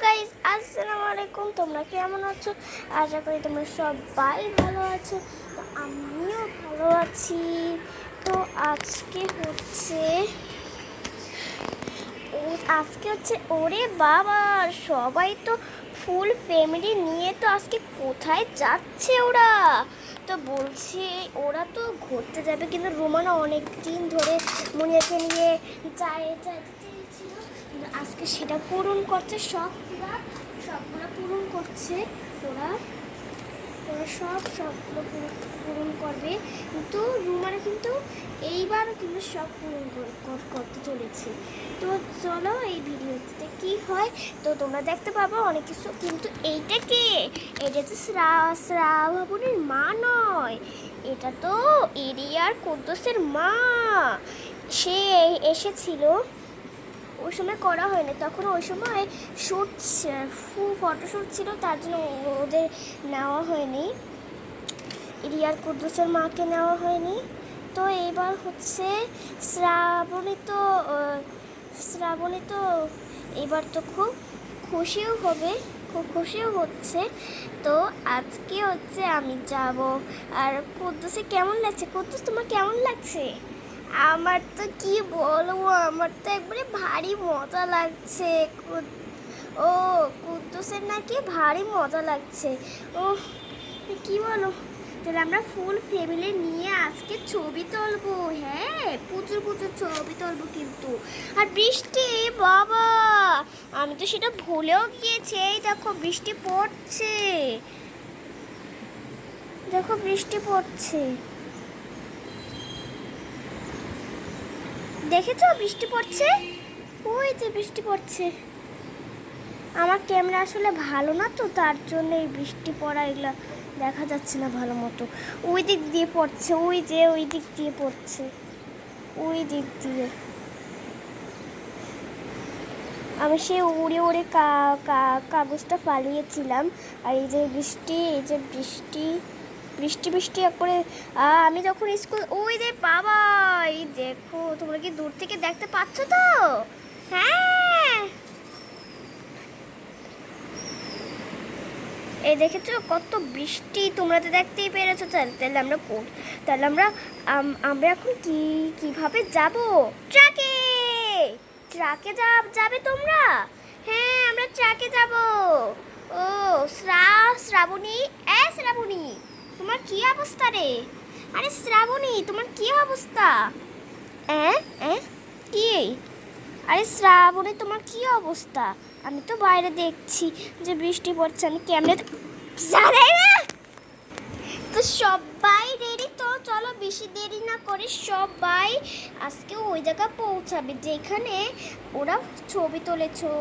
Guys, আসসালামু আলাইকুম। তোমরা কেমন আছো? আশা করি তোমরা সবাই ভালো আছো। তো আমিও ভালো আছি। তো আজকে হচ্ছে ওরে বাবা, সবাই তো ফুল ফ্যামিলি নিয়ে তো আজকে কোথায় যাচ্ছে ওরা? তো বলছি ওরা তো ঘুরতে যাবে, কিন্তু রোমানা অনেক দিন ধরে মনিয়াকে নিয়ে যাইতে চেয়েছিল, কিন্তু আজকে সেটা পূরণ করছে। সবগুলো পূরণ করছে ওরা। ওরা সবগুলো পূরণ করবে, কিন্তু রুমানা কিন্তু এইবারও কিন্তু সব পূরণ করতে চলেছে। তো চলো এই ভিডিওতে কি হয় তো তোমরা দেখতে পাবো অনেক কিছু। কিন্তু এইটা কে? এটা তো শ্রাবণীর মা নয়, এটা তো এরিয়ার কুদ্দুসের মা। সে এসেছিল, ওই সময় করা হয়নি, তখন ওই সময় ফটোশ্যুট ছিল, তার জন্য ওদের নেওয়া হয়নি, রিয়ার কুদ্দুসের মাকে নেওয়া হয়নি। তো এবার হচ্ছে শ্রাবণী তো এবার তো খুব খুশিও হবে, খুব খুশিও হচ্ছে। তো আজকে হচ্ছে আমি যাব। আর কুদ্দুসে কেমন লাগছে? কুদ্দুস তোমার কেমন লাগছে? আমার তো কি বলবো, আমার তো একবারে ভারী মজা লাগছে। ও কুদ্দুসের নাকি ভারী মজা লাগছে। ও কি বলো, তাহলে আমরা ফুল ফ্যামিলি নিয়ে আজকে ছবি তুলবো। হ্যাঁ, প্রচুর প্রচুর ছবি তুলবো কিন্তু। আর বৃষ্টি, বাবা আমি তো সেটা ভুলেও গিয়েছি। এই দেখো বৃষ্টি পড়ছে, দেখো বৃষ্টি পড়ছে, দেখেছো বৃষ্টি পড়ছে? ওই যে বৃষ্টি পড়ছে। আমার ক্যামেরা আসলে ভালো না, তো তার জন্য এই বৃষ্টি পড়া এগুলা দেখা যাচ্ছে না ভালো মতো। ওই দিক দিয়ে পড়ছে, ওই যে ওই দিক দিয়ে পড়ছে, ওই দিক দিয়ে। আমি সে উড়ে উড়ে কাগজটা ফালিয়েছিলাম। আর এই যে বৃষ্টি, এই যে বৃষ্টি বৃষ্টি বৃষ্টি একবারে। আমি যখন স্কুল, ওই যে বাবা, এই দেখো তোমরা কি দূর থেকে দেখতে পাচ্ছ তো? হ্যাঁ, এই দেখেছো কত বৃষ্টি, তোমরা তো দেখতেই পেরেছো। তাহলে আমরা আমরা এখন কিভাবে যাব? ট্রাকে, ট্রাকে যাবে তোমরা? হ্যাঁ, আমরা ট্রাকে যাব। ও শ্রাবণী, শ্রাবণী তোমার কি অবস্থা রে? আরে শ্রাবণী তোমার কি অবস্থা? কি? আরে শ্রাবণী তোমার কি অবস্থা? আমি তো বাইরে দেখছি যে বৃষ্টি পড়ছে, আমি কেমনে জানি না। তো সবাই রেডি তো, চলো বেশি দেরি না করে সবাই আজকে ওই জায়গায় পৌঁছাবে যেখানে ওরা ছবি তুলেছিল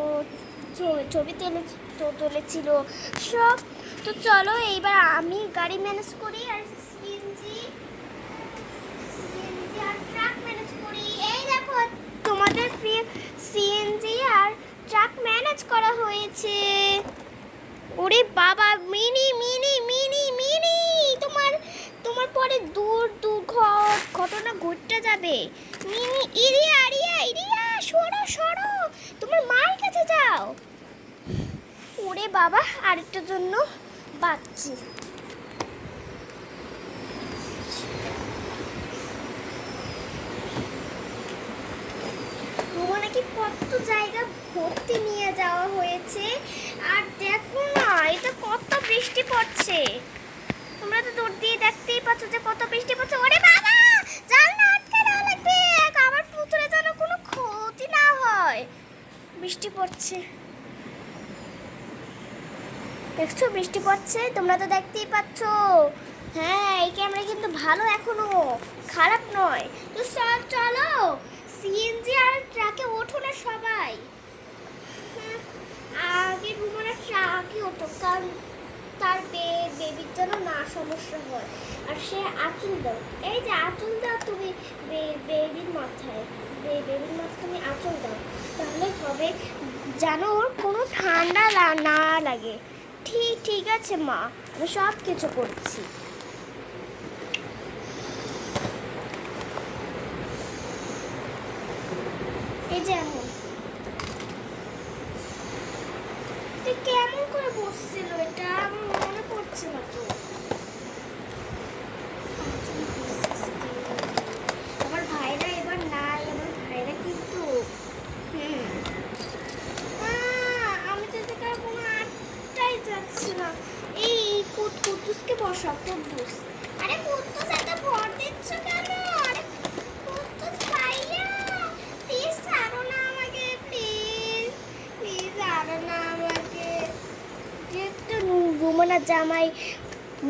সব। তো চলো এইবার আমি গাড়ি ম্যানেজ করি, আর সিএনজি আর ট্রাক ম্যানেজ করি। এই দেখো তোমাদের প্রিয় সিএনজি আর ট্রাক ম্যানেজ করা হয়েছে। ওরে বাবা, মিনি মিনি মিনি মিনি, তোমার পরে দূর দূর ঘটনা ঘটতে যাবে। মিনি, ইরিয়া ইরিয়া ইরিয়া, সরো সরো, তোমার মায়ের কাছে যাও। ওরে বাবা, আরেকটার জন্য বাঁচছি। নাকি কত জায়গা ঘুরতে নিয়ে যাওয়া হয়েছে। আর দেখো না, এটা কত বৃষ্টি পড়ছে, তোমরা তো দূর দিয়ে দেখতেই পাচ্ছ যে কত বৃষ্টি পড়ছে। ওরে বাবা, জানলা আটকে দেওয়া লাগবে, আমার পুতুলের যেন কোনো ক্ষতি না হয়। বৃষ্টি পড়ছে, দেখছো বৃষ্টি পড়ছে, তোমরা তো দেখতেই পাচ্ছ। হ্যাঁ, এই ক্যামেরা কিন্তু ভালো, এখনো খারাপ নয়। তো চলো সিএনজি আর ট্রাকে ওঠো না সবাই। আগে রুমানা ট্রাকে ওঠো, কারণ তার বেবির জন্য না সমস্যা হয়। আর সে আঁচল দাও, এই যে আঁচল দাও তুমি বেবির মাথায়, তুমি আঁচল দাও, তাহলে হবে যেন ওর কোনো ঠান্ডা না লাগে। ঠিক আছে মা, আমি সব কিছু করছি। এই যে এটা কেমন করে বসছিল, এটা আমার মনে পড়ছে না তো। আমার ভাইরা এবার নাই, আমার ভাইরা কিন্তু আমি তো এদিকে আর কোনো আটটাই যাচ্ছে না। এই কুদ্দুসকে বসা, কুদ্দুস। আরে কুদ্দুস এত ভর দিচ্ছ কেন? আরে কুদ্দুস ভাইয়া প্লিজ ছাড়ো না আমাকে, প্লিজ প্লিজ ছাড়ো না আমাকে। যেহেতু রুমানা জামাই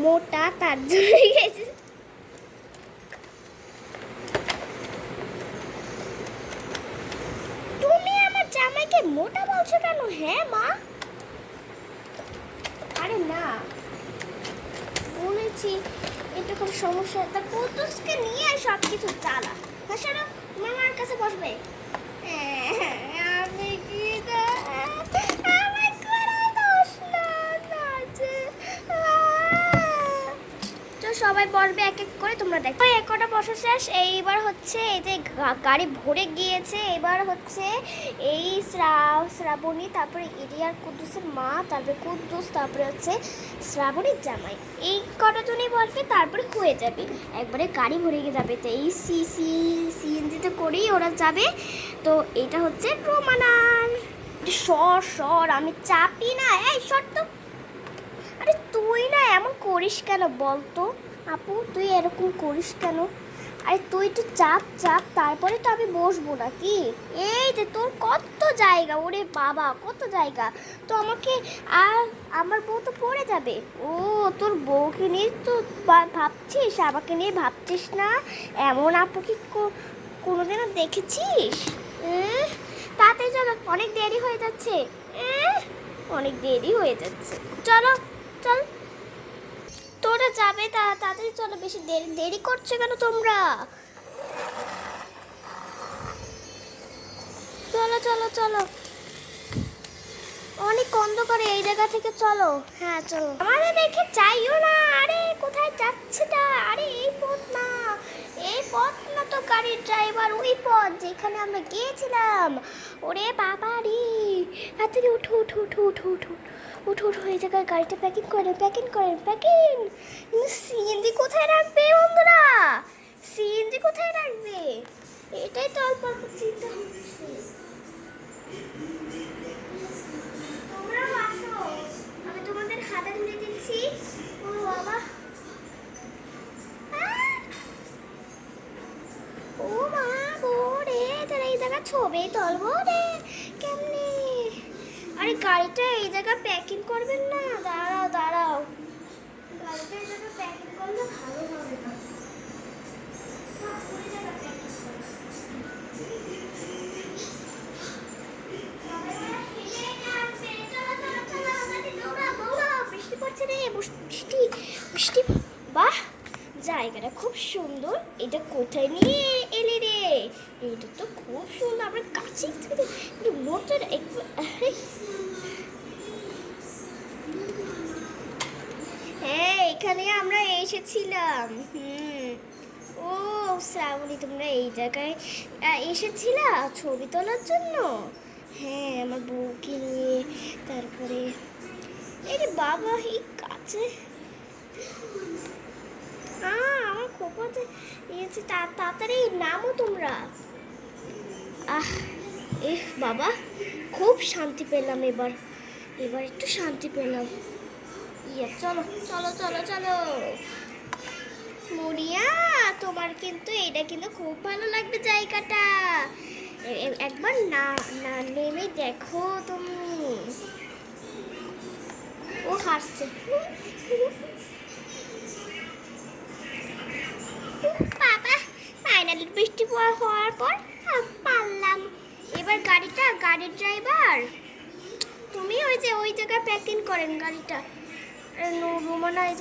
মোটা তার জন্য গেছে। তুমি আমার জামাইকে মোটা বলছো কেন? হ্যাঁ মা। আরে না, বলেছি এটা কোনো সমস্যা। তা কুদ্দুসকে নিয়ে সব কিছু চালা। হাসানো মামার কাছে বসবে। আমি কি আমার করা দোষ না যে। তো সবাই বসবে এক এক করে, তোমরা দেখো। এক কটা বসা শেষ। এইবার হচ্ছে এই যে গাড়ি ভরে গিয়েছে। এবার হচ্ছে এই শ্রাবণী, তারপরে ইরিয়ার কুদ্দুসের মা, তারপরে কুদ্দুস, তারপরে হচ্ছে শ্রাবণীর জামাই। এই কটা জনই বসবে, তারপরে হয়ে যাবে, একবারে গাড়ি ভরে গিয়ে যাবে। তো এই সিএনজিতে করেই ওরা যাবে। তো এটা হচ্ছে রোমানার। সর আমি চাপি না। এই সর তো। আরে তুই না এমন করিস কেন বলতো আপু, তুই এরকম করিস কেন? আরে তুই একটু চাপ তারপরে তো আমি বসবো নাকি? এই যে তোর কত জায়গা, ওরে বাবা কত জায়গা। তো আমাকে আর আমার বউ তো পড়ে যাবে। ও তোর বউকে নিয়ে তো ভাবছিস, আমাকে নিয়ে ভাবছিস না? এমন আপু কি কোনোদিনও দেখেছিস? তাড়াতাড়ি চলো, অনেক দেরি হয়ে যাচ্ছে। অনেক দেরি হয়ে যাচ্ছে, চলো চল। তোরা যাবে তাড়াতাড়ি চলো, বেশি দেরি করছো কেন তোমরা? চলো চলো চলো, অনেক অন্ধকারে, এই জায়গা থেকে চলো। হ্যাঁ চলো। আমাদের দেখে যাইও না। আরে কোথায় যাচ্ছে তা? আরে এই পথ না, এই পথ না তো গাড়ির ড্রাইভার, ওই পথ যেখানে আমরা গিয়েছিলাম। ওরে বাবা রে, তাড়াতাড়ি উঠো উঠো উঠো উঠো উঠো উঠো উঠো, এই জায়গায় গাড়িটা প্যাকিং করেন। কিন্তু সিএনজি কোথায় রাখবে বন্ধুরা? সিএনজি কোথায় রাখবে? এটাই তো অল্প অল্প চিন্তা হচ্ছে। তোমরাও আসো, আমি তোমাদের হাতে ধরে দিচ্ছি। ও বাবা, ও মা রে, তারা এই জায়গা ছবি তুলবো রে কেমনি? আরে গাড়িটা এই জায়গা প্যাকিং করবেন না? দাঁড়াও, গাড়িটা এই জায়গা প্যাকিং করলে ভালো হবে না। বৃষ্টি পড়ছে রে, বৃষ্টি। বাহ, জায়গাটা খুব সুন্দর। এটা কোথায় নিয়ে এলি রে? এটা তো খুব সুন্দর, আমরা কাছে মোটর একটু। হ্যাঁ এখানে আমরা এসেছিলাম। ও শ্রাবণী, তোমরা এই জায়গায় এসেছিলা ছবি তোলার জন্য? হ্যাঁ আমার বউকে নিয়ে। তারপরে এই বাবা, এই কাছে আমার খোপাতে এসে তাড়াতাড়ি নামো তোমরা। বাবা, খুব শান্তি পেলাম এবার একটু শান্তি পেলাম। চলো চলো চলো চলো। মরিয়া, তোমার কিন্তু এটা কিন্তু খুব ভালো লাগবে জায়গাটা। একবার না নেমে দেখো তুমি। ও হাসছে। বাবা, ফাইনালি বৃষ্টি হওয়ার পর পারলাম। এবার গাড়ির ড্রাইভার তুমি ওই জায়গায় প্যাকিং করেন গাড়িটা। রুমানা এই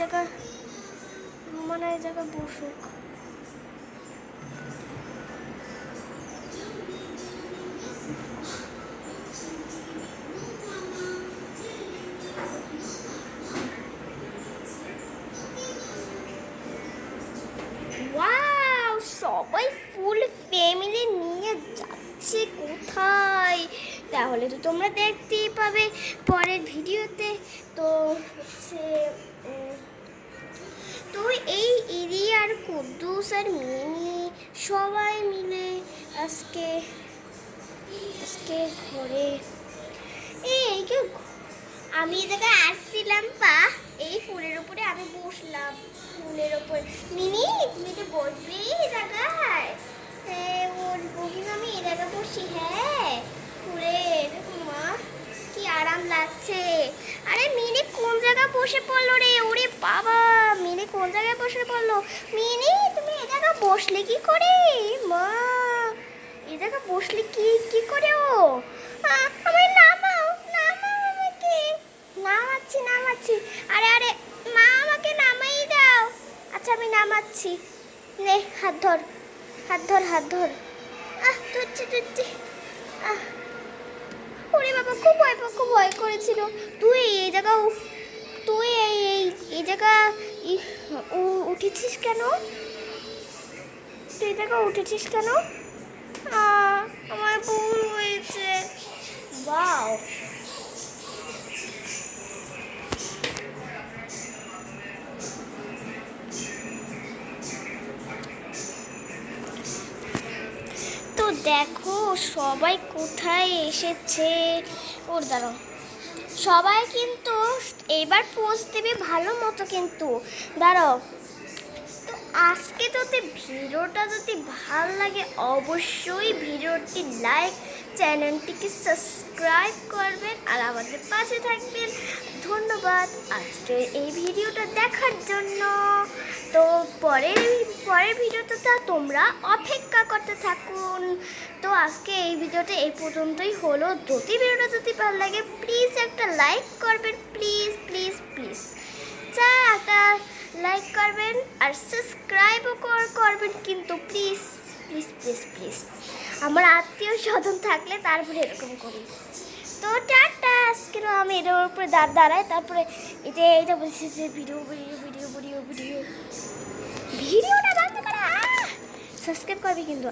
জায়গায় বসুক। ওয়াও, সবাই ফুল ফ্যামিলি নিয়ে যাচ্ছে কোথায়? তাহলে তো তোমরা দেখতেই পাবে পরে। পরের ভিডিওতে। তো হচ্ছে তো এই এরিয়ার কুদ্দুস আর মিনি সবাই মিলে আজকে আজকে ঘরে এই কেউ আমি এই জায়গায় আসছিলাম এই ফুলের উপরে আমি বসলাম ফুলের উপরে। মিনি তুমি তো বসবে এই জায়গায়? হ্যাঁ বলবো, কিন্তু আমি এই জায়গায় বসি। হ্যাঁ ফুলের মা কি আরাম লাগছে। আরে মিনি কোন জায়গায় বসে পড়লো রে? ওরে বাবা, মিনি কোন জায়গায় বসে পড়লো? মিনি তুমি এই জায়গায় বসলে কি করে? মা এই জায়গায় বসলে কি করে ও? আমার নামাও নামাও আমাকে। নামাচ্ছি। আরে আরে মা আমাকে নামাই দাও। আচ্ছা আমি নামাচ্ছি। নে হাত ধর। তুচ্ছি। ওরে বাবা খুব ভয় করেছিল। তুই এই জায়গা উঠেছিস কেন? তুই এই জায়গা উঠেছিস কেন? আমার ভুল হয়েছে। বাও তো দেখো সবাই কোথায় এসেছে। ওর দাঁড়াও, সবাই কিন্তু এইবার পোজ দেবে ভালো মতো, কিন্তু দাঁড়াও। তো আজকে যদি ভিডিওটা যদি ভালো লাগে অবশ্যই ভিডিওটি লাইক, চ্যানেলটিকে সাবস্ক্রাইব করবেন আর আমাদের পাশে থাকবেন। ধন্যবাদ আজকে এই ভিডিওটা দেখার জন্য। তো পরের ভিডিওটা তোমরা অপেক্ষা করতে থাকুন। তো আজকে এই ভিডিওটা এই পর্যন্তই হলো। যদি ভিডিওটা যদি ভালো লাগে প্লিজ একটা লাইক করবেন, প্লিজ একটা লাইক করবেন আর সাবস্ক্রাইবও করবেন, কিন্তু প্লিজ আমার আত্মীয় স্বজন থাকলে তারপরে এরকম করি। তো টাটা, আজকে আমি এটার উপরে দাঁড়াই, তারপরে এইটা বলছি যে ভিডিওটা বন্ধ করা। সাবস্ক্রাইব করবি কিন্তু।